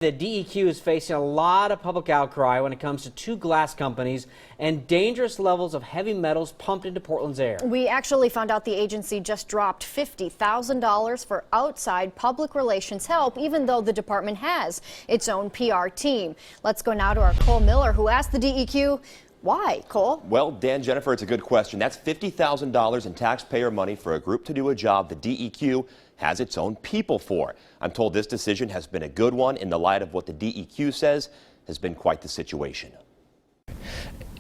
The DEQ is facing a lot of public outcry when it comes to two glass companies and dangerous levels of heavy metals pumped into Portland's air. We actually found out the agency just dropped $50,000 for outside public relations help, even though the department has its own PR team. Let's go now to our Cole Miller, who asked the DEQ, why, Cole? Well, Dan, Jennifer, it's a good question. That's $50,000 in taxpayer money for a group to do a job the DEQ has its own people for. I'm told this decision has been a good one in the light of what the DEQ says has been quite the situation.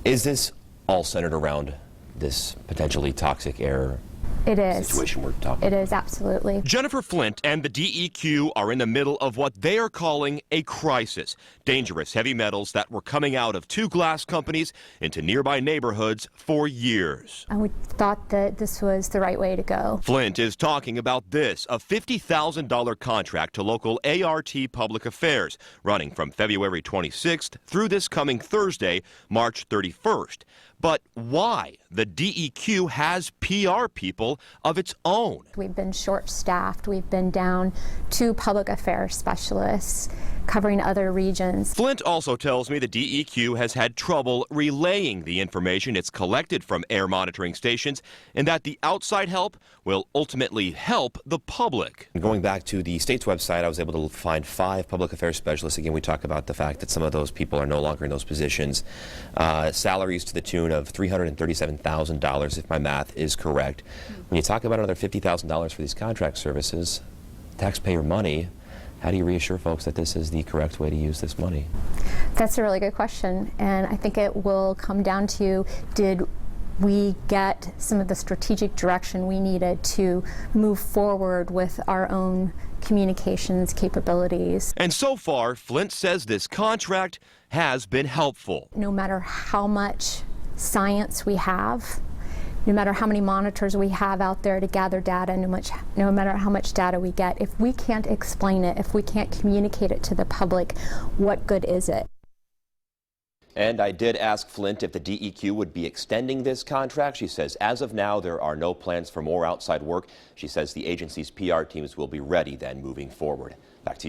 Is this all centered around this potentially toxic air situation we're talking about? It is, absolutely. Jennifer Flint and the DEQ are in the middle of what they are calling a crisis. Dangerous heavy metals that were coming out of two glass companies into nearby neighborhoods for years. And we thought that this was the right way to go. Flint is talking about this, a $50,000 contract to local ART Public Affairs, running from February 26th through this coming Thursday, March 31st. But why? The DEQ has PR people of its own. We've been short-staffed. We've been down 2 public affairs specialists covering other regions. Flint also tells me the DEQ has had trouble relaying the information it's collected from air monitoring stations, and that the outside help will ultimately help the public. Going back to the state's website, I was able to find 5 public affairs specialists. Again, we talk about the fact that some of those people are no longer in those positions. Salaries to the tune of $337,000, if my math is correct. When you talk about another $50,000 for these contract services, taxpayer money, how do you reassure folks that this is the correct way to use this money? That's a really good question, and I think it will come down to, did we get some of the strategic direction we needed to move forward with our own communications capabilities? And so far, Flint says this contract has been helpful. No matter how much science we have, no matter how many monitors we have out there to gather data, no matter how much data we get, if we can't explain it, if we can't communicate it to the public, what good is it? And I did ask Flint if the DEQ would be extending this contract. She says as of now there are no plans for more outside work. She says the agency's PR teams will be ready then moving forward. Back to you.